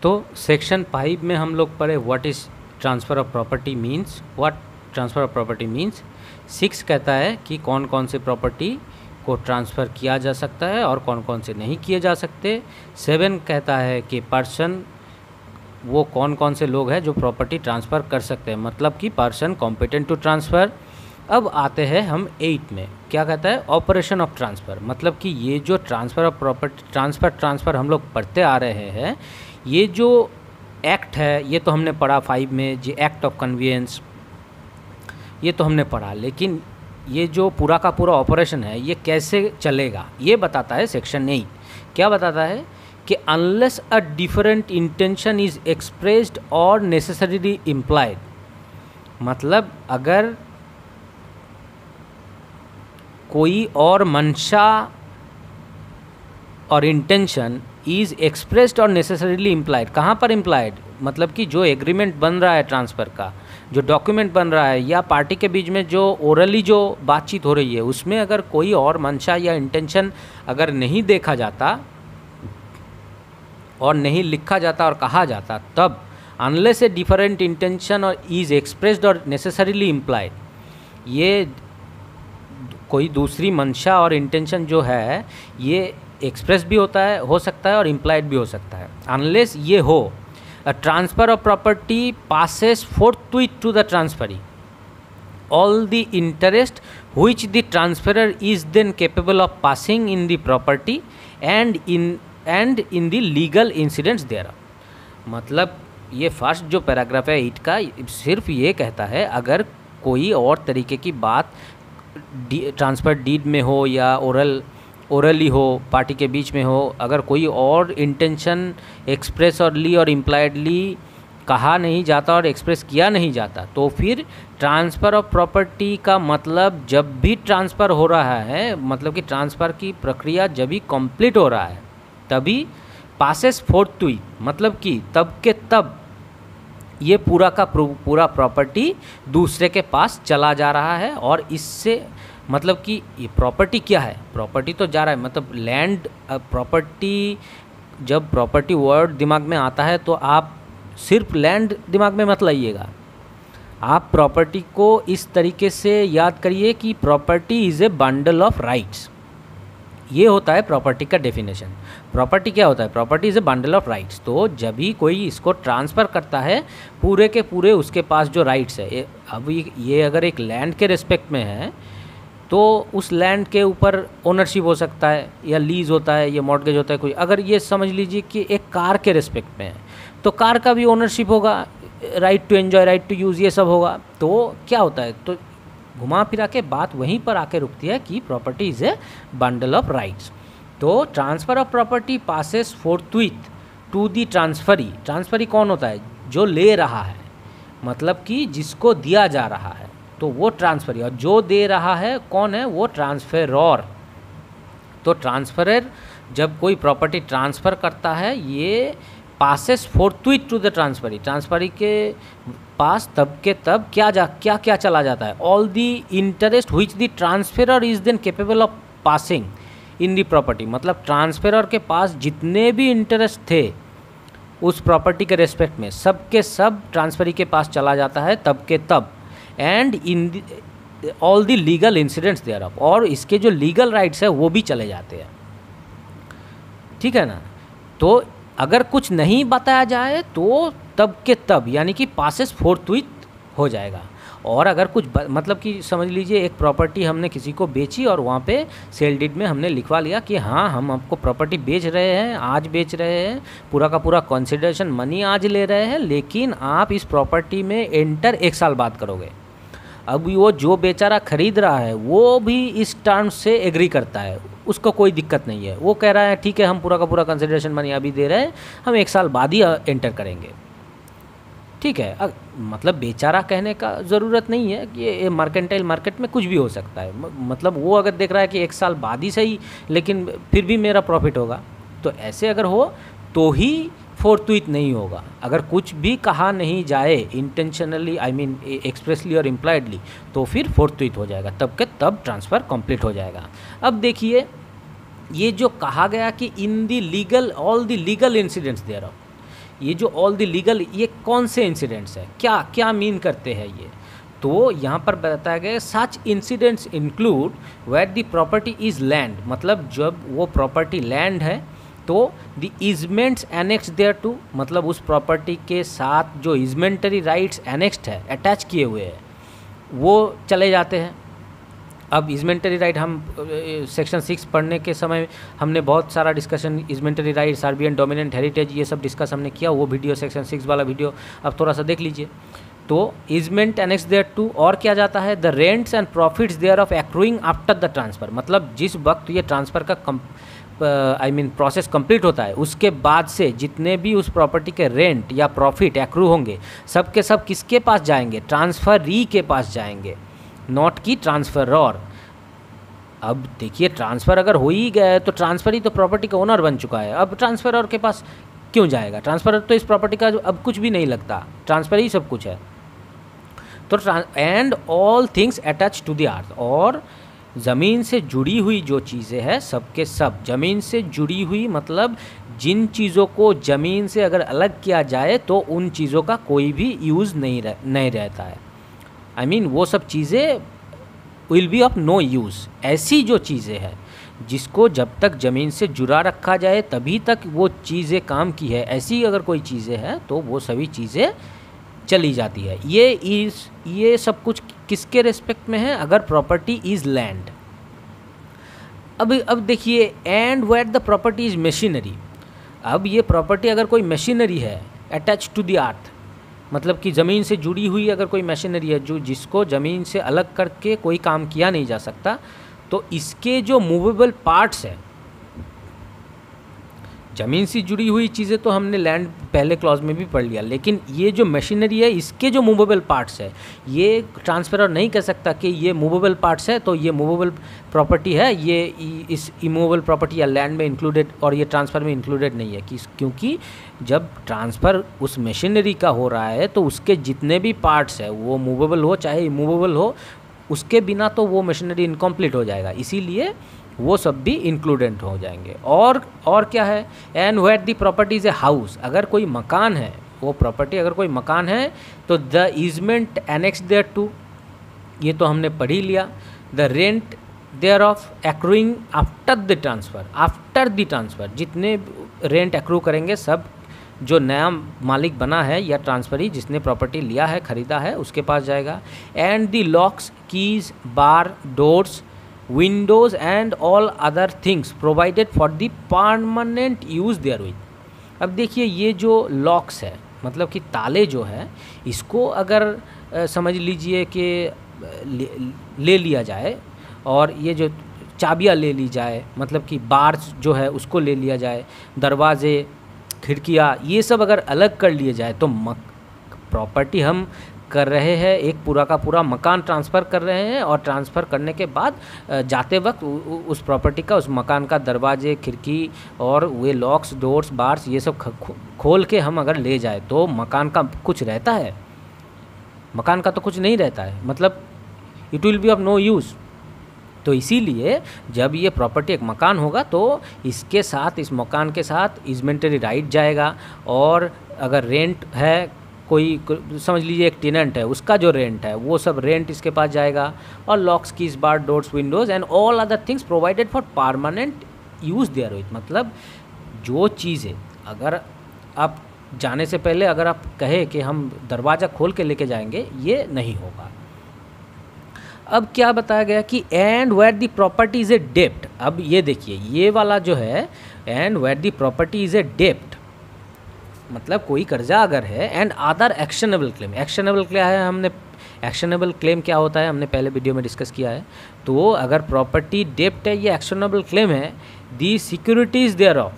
तो सेक्शन 5 में हम लोग पढ़े what is transfer of property means, what transfer of property means. 6 कहता है कि कौन कौन से प्रॉपर्टी को ट्रांसफ़र किया जा सकता है और कौन कौन से नहीं किए जा सकते। 7 कहता है कि पर्सन, वो कौन कौन से लोग हैं जो प्रॉपर्टी ट्रांसफ़र कर सकते हैं, मतलब कि पर्सन कॉम्पिटेंट टू ट्रांसफ़र। अब आते हैं हम 8 में, क्या कहता है, ऑपरेशन ऑफ ट्रांसफ़र, मतलब कि ये जो ट्रांसफ़र ऑफ प्रॉपर्टी ट्रांसफ़र हम लोग पढ़ते आ रहे हैं, ये जो एक्ट है ये तो हमने पढ़ा 5 में, जो एक्ट ऑफ कन्वीनियंस ये तो हमने पढ़ा, लेकिन ये जो पूरा का पूरा ऑपरेशन है ये कैसे चलेगा ये बताता है सेक्शन 8। क्या बताता है कि unless a different intention is expressed और नेसेसरीली इम्प्लाइड, मतलब अगर कोई और मंशा और इंटेंशन इज़ एक्सप्रेस्ड और नेसेसरीली इम्प्लाइड, कहाँ पर इम्प्लाइड, मतलब कि जो एग्रीमेंट बन रहा है ट्रांसफ़र का, जो डॉक्यूमेंट बन रहा है या पार्टी के बीच में जो ओरली जो बातचीत हो रही है, उसमें अगर कोई और मंशा या इंटेंशन अगर नहीं देखा जाता और नहीं लिखा जाता और कहा जाता, तब अनलेस ए डिफरेंट इंटेंशन और इज़ एक्सप्रेस्ड और नेसेसरीली इम्प्लाइड, ये कोई दूसरी मंशा और इंटेंशन जो है ये एक्सप्रेस भी होता है, हो सकता है, और इम्प्लाइड भी हो सकता है। अनलेस ये हो, a transfer of property passes forthwith to the transferee all the interest which the transferor is then capable of passing in the property and in the legal incidents thereof। मतलब ये first जो paragraph है 8 का सिर्फ ये कहता है, अगर कोई और तरीके की बात ट्रांसफ़र डीड में हो या ओरली हो, पार्टी के बीच में हो, अगर कोई और इंटेंशन एक्सप्रेस और इम्प्लाइडली कहा नहीं जाता और एक्सप्रेस किया नहीं जाता, तो फिर ट्रांसफ़र ऑफ प्रॉपर्टी का मतलब जब भी ट्रांसफ़र हो रहा है, मतलब कि ट्रांसफ़र की प्रक्रिया जब भी कंप्लीट हो रहा है तभी पासेस forthwith, मतलब कि तब के तब ये पूरा का पूरा प्रॉपर्टी दूसरे के पास चला जा रहा है। और इससे मतलब कि ये प्रॉपर्टी क्या है, प्रॉपर्टी तो जा रहा है, मतलब लैंड प्रॉपर्टी, जब प्रॉपर्टी वर्ड दिमाग में आता है तो आप सिर्फ लैंड दिमाग में मत लाइएगा, आप प्रॉपर्टी को इस तरीके से याद करिए कि property is a bundle of rights. ये होता है प्रॉपर्टी का डेफिनेशन। प्रॉपर्टी क्या होता है, property is a bundle of rights. तो जब भी कोई इसको ट्रांसफ़र करता है, पूरे के पूरे उसके पास जो राइट्स है, अब ये अगर एक लैंड के रिस्पेक्ट में है तो उस लैंड के ऊपर ओनरशिप हो सकता है या लीज़ होता है या मॉर्टगेज होता है कोई। अगर ये समझ लीजिए कि एक कार के रिस्पेक्ट में है तो कार का भी ओनरशिप होगा, right to enjoy, right to use, ये सब होगा। तो क्या होता है, तो घुमा फिरा के बात वहीं पर आके रुकती है कि property is a bundle of rights. तो transfer of property passes forthwith to the transferee. Transferee कौन होता है, जो ले रहा है, मतलब कि जिसको दिया जा रहा है, तो वो ट्रांसफरी, और जो दे रहा है कौन है, वो ट्रांसफरर। तो ट्रांसफरर जब कोई प्रॉपर्टी ट्रांसफ़र करता है, ये passes forthwith to the transferee, transferee के पास तब के तब क्या चला जाता है, all the interest which the transferor is then capable of passing in the property, मतलब ट्रांसफरर के पास जितने भी इंटरेस्ट थे उस प्रॉपर्टी के रेस्पेक्ट में, सब के सब ट्रांसफरी के पास चला जाता है तब के तब, and in all the legal incidents thereof, और इसके जो लीगल राइट्स है वो भी चले जाते हैं। ठीक है ना। तो अगर कुछ नहीं बताया जाए तो तब के तब, यानी कि पासेस forthwith हो जाएगा। और अगर कुछ मतलब कि समझ लीजिए एक प्रॉपर्टी हमने किसी को बेची और वहाँ पे सेल डीड में हमने लिखवा लिया कि हाँ हम आपको प्रॉपर्टी बेच रहे हैं, आज बेच रहे हैं, पूरा का पूरा कंसिडरेशन मनी आज ले रहे हैं, लेकिन आप इस प्रॉपर्टी में एंटर 1 साल बाद करोगे। अब वो जो बेचारा खरीद रहा है वो भी इस टर्म से एग्री करता है, उसको कोई दिक्कत नहीं है, वो कह रहा है ठीक है हम पूरा का पूरा कंसिडरेशन मनी अभी दे रहे हैं, हम 1 साल बाद ही एंटर करेंगे। ठीक है, मतलब बेचारा कहने का ज़रूरत नहीं है कि ये मर्केंटाइल मार्केट में कुछ भी हो सकता है, मतलब वो अगर देख रहा है कि 1 साल बाद ही सही लेकिन फिर भी मेरा प्रॉफिट होगा, तो ऐसे अगर हो तो ही forthwith नहीं होगा। अगर कुछ भी कहा नहीं जाए इंटेंशनली, आई मीन एक्सप्रेसली और इम्प्लाइडली, तो फिर forthwith हो जाएगा, तब के तब ट्रांसफ़र कंप्लीट हो जाएगा। अब देखिए ये जो कहा गया कि in the legal all the legal incidents thereof, ये जो ऑल द लीगल, ये कौन से इंसिडेंट्स है, क्या क्या मीन करते हैं ये। तो यहाँ पर बताया गया such incidents include where the property is land, मतलब जब वो प्रॉपर्टी लैंड है तो the easements annex thereto, मतलब उस प्रॉपर्टी के साथ जो इजमेंटरी राइट्स एनेक्स्ड है, अटैच किए हुए हैं, वो चले जाते हैं। अब इजमेंटरी राइट हम सेक्शन 6 पढ़ने के समय हमने बहुत सारा discussion easementary right, servient dominant heritage, ये सब डिस्कस हमने किया, वो वीडियो सेक्शन 6 वाला वीडियो अब थोड़ा सा देख लीजिए। तो इजमेंट एनेक्स देयर टू, और क्या जाता है, the rents and profits thereof accruing after the transfer, मतलब जिस वक्त ये ट्रांसफ़र का प्रोसेस कंप्लीट होता है उसके बाद से जितने भी उस प्रॉपर्टी के रेंट या प्रॉफिट एक्रू होंगे सब के सब किसके पास जाएंगे, ट्रांसफरी के पास जाएंगे, नॉट की ट्रांसफरर। अब देखिए ट्रांसफ़र अगर हो ही गया है तो ट्रांसफर ही तो प्रॉपर्टी का ओनर बन चुका है, अब ट्रांसफरर के पास क्यों जाएगा, ट्रांसफरर तो इस प्रॉपर्टी का अब कुछ भी नहीं लगता, ट्रांसफर ही सब कुछ है। तो and all things attach to the earth, और ज़मीन से जुड़ी हुई जो चीज़ें हैं सब के सब, ज़मीन से जुड़ी हुई मतलब जिन चीज़ों को ज़मीन से अगर अलग किया जाए तो उन चीज़ों का कोई भी यूज़ नहीं रहता है। आई मीन वो सब चीज़ें will be of no use. ऐसी जो चीज़ें हैं जिसको जब तक ज़मीन से जुड़ा रखा जाए तभी तक वो चीज़ें काम की है, ऐसी अगर कोई चीज़ें हैं तो वो सभी चीज़ें चली जाती है। ये सब कुछ किसके रेस्पेक्ट में है, अगर प्रॉपर्टी इज़ लैंड। अब देखिए and where the property is machinery, अब ये प्रॉपर्टी अगर कोई मशीनरी है अटैच टू द अर्थ, मतलब कि ज़मीन से जुड़ी हुई अगर कोई मशीनरी है जो जिसको ज़मीन से अलग करके कोई काम किया नहीं जा सकता, तो इसके जो मूवेबल पार्ट्स हैं, ज़मीन से जुड़ी हुई चीज़ें तो हमने लैंड पहले क्लॉज में भी पढ़ लिया, लेकिन ये जो मशीनरी है इसके जो मूवेबल पार्ट्स है, ये ट्रांसफरर नहीं कह सकता कि ये मूवेबल पार्ट्स है तो ये मूवेबल प्रॉपर्टी है, ये इस इमूवेबल प्रॉपर्टी या लैंड में इंक्लूडेड और ये ट्रांसफ़र में इंक्लूडेड नहीं है, क्योंकि जब ट्रांसफ़र उस मशीनरी का हो रहा है तो उसके जितने भी पार्ट्स है वो मूवेबल हो चाहे इमूवेबल हो, उसके बिना तो वो मशीनरी इनकम्प्लीट हो जाएगा, इसीलिए वो सब भी इंक्लूडेड हो जाएंगे। और क्या है, and where the property is a house, अगर कोई मकान है, वो प्रॉपर्टी अगर कोई मकान है तो the easement annex thereto, ये तो हमने पढ़ ही लिया, the rent thereof accruing after the transfer, जितने रेंट एक्रू करेंगे सब जो नया मालिक बना है या ट्रांसफरी जिसने प्रॉपर्टी लिया है, ख़रीदा है, उसके पास जाएगा। And the locks, keys, bar, doors, Windows and all other things provided for the permanent use their with. अब देखिए ये जो लॉक्स है मतलब कि ताले जो है, इसको अगर समझ लीजिए कि ले लिया जाए और ये जो चाबियाँ ले ली जाए, मतलब कि बार्स जो है उसको ले लिया जाए, दरवाज़े, खिड़कियाँ, ये सब अगर अलग कर लिए जाए तो प्रॉपर्टी हम कर रहे हैं, एक पूरा का पूरा मकान ट्रांसफ़र कर रहे हैं, और ट्रांसफ़र करने के बाद जाते वक्त उस प्रॉपर्टी का, उस मकान का दरवाजे, खिड़की और वे लॉक्स, डोर्स, बार्स ये सब खोल के हम अगर ले जाए तो मकान का कुछ रहता है, मकान का तो कुछ नहीं रहता है, मतलब it will be of no use. तो इसीलिए जब ये प्रॉपर्टी एक मकान होगा तो इसके साथ, इस मकान के साथ इजमेंटरी राइट जाएगा, और अगर रेंट है, कोई समझ लीजिए एक टेनेंट है, उसका जो रेंट है वो सब रेंट इसके पास जाएगा, और locks, keys, bar, doors, Windows and all other things provided for permanent use their with, मतलब जो चीज़ें अगर आप जाने से पहले अगर आप कहे कि हम दरवाज़ा खोल के लेके जाएंगे, ये नहीं होगा। अब क्या बताया गया कि and where the property is a डेप्ट। अब ये देखिए ये वाला जो है and where the property is a डेप्ट, मतलब कोई कर्जा अगर है, and other actionable claim. Actionable क्या है, हमने एक्शनेबल क्लेम क्या होता है हमने पहले वीडियो में डिस्कस किया है। तो अगर प्रॉपर्टी डेप्ट है, ये एक्शनेबल क्लेम है, दी सिक्योरिटीज़ देयर ऑफ,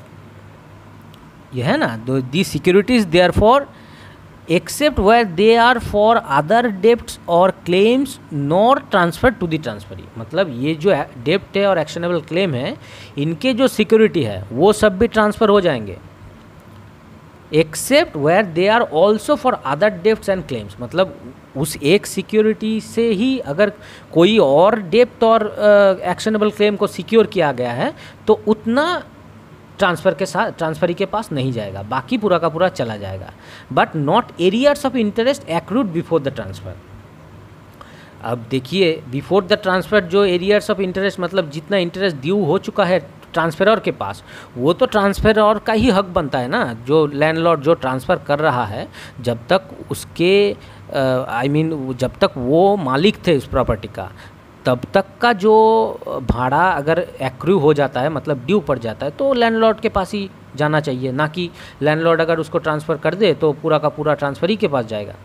ये है ना, the securities therefor except where they are for other debts और claims nor transfer to the transferee. मतलब ये जो डेप्ट है और एक्शनेबल क्लेम है, इनके जो सिक्योरिटी है वो सब भी ट्रांसफ़र हो जाएंगे, except where they are also for other debts and claims. मतलब उस एक सिक्योरिटी से ही अगर कोई और डेप्ट और एक्शनेबल क्लेम को सिक्योर किया गया है तो उतना ट्रांसफरी के पास नहीं जाएगा, बाकी पूरा का पूरा चला जाएगा। But not arrears of interest accrued before the transfer. अब देखिए बिफोर द ट्रांसफ़र जो एरियर्स ऑफ इंटरेस्ट मतलब जितना इंटरेस्ट ड्यू हो चुका है ट्रांसफरर के पास, वो तो ट्रांसफरर का ही हक बनता है ना। जो लैंडलॉर्ड जो ट्रांसफ़र कर रहा है, जब तक उसके जब तक वो मालिक थे उस प्रॉपर्टी का, तब तक का जो भाड़ा अगर एक्रू हो जाता है मतलब ड्यू पड़ जाता है तो लैंडलॉर्ड के पास ही जाना चाहिए, ना कि लैंडलॉर्ड अगर उसको ट्रांसफ़र कर दे तो पूरा का पूरा ट्रांसफरी के पास जाएगा।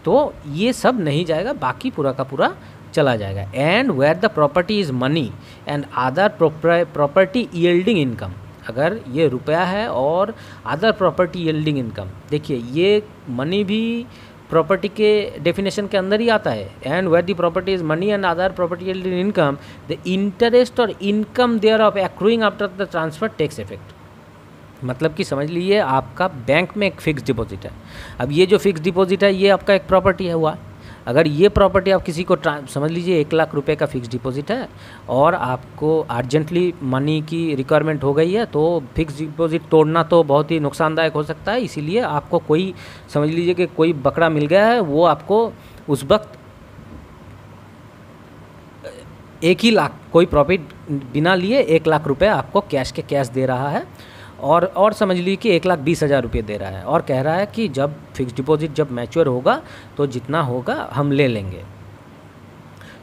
तो ये सब नहीं जाएगा, बाकी पूरा का पूरा चला जाएगा। And where the property is money and other property yielding income, अगर ये रुपया है और अदर प्रॉपर्टी यील्डिंग इनकम, देखिए ये मनी भी प्रॉपर्टी के डेफिनेशन के अंदर ही आता है। And where the property is money and other property yielding income the interest और income thereof accruing after the transfer takes effect. मतलब कि समझ लीजिए आपका बैंक में एक फ़िक्स डिपॉजिट है। अब ये जो फिक्स डिपॉजिट है ये आपका एक प्रॉपर्टी है हुआ। अगर ये प्रॉपर्टी आप किसी को समझ लीजिए 1 लाख रुपए का फिक्स डिपॉजिट है और आपको अर्जेंटली मनी की रिक्वायरमेंट हो गई है, तो फिक्स डिपॉजिट तोड़ना तो बहुत ही नुकसानदायक हो सकता है। इसीलिए आपको कोई समझ लीजिए कि कोई बकरा मिल गया है, वो आपको उस वक्त 1 ही लाख कोई प्रॉफिट बिना लिए 1 लाख रुपए आपको कैश के कैश दे रहा है और समझ लीजिए कि 1,20,000 रुपये दे रहा है और कह रहा है कि जब फिक्स डिपॉजिट जब मैच्योर होगा तो जितना होगा हम ले लेंगे।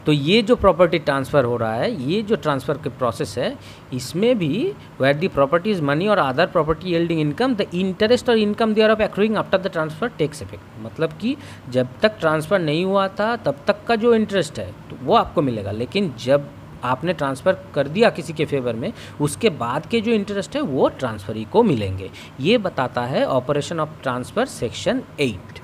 तो ये जो प्रॉपर्टी ट्रांसफ़र हो रहा है, ये जो ट्रांसफ़र के प्रोसेस है, इसमें भी where the property is money और other property yielding income the interest और income thereof accruing after the transfer takes effect. मतलब कि जब तक ट्रांसफ़र नहीं हुआ था तब तक का जो इंटरेस्ट है तो वो आपको मिलेगा, लेकिन जब आपने ट्रांसफ़र कर दिया किसी के फेवर में, उसके बाद के जो इंटरेस्ट है वो ट्रांसफरी को मिलेंगे। ये बताता है ऑपरेशन ऑफ ट्रांसफ़र सेक्शन 8।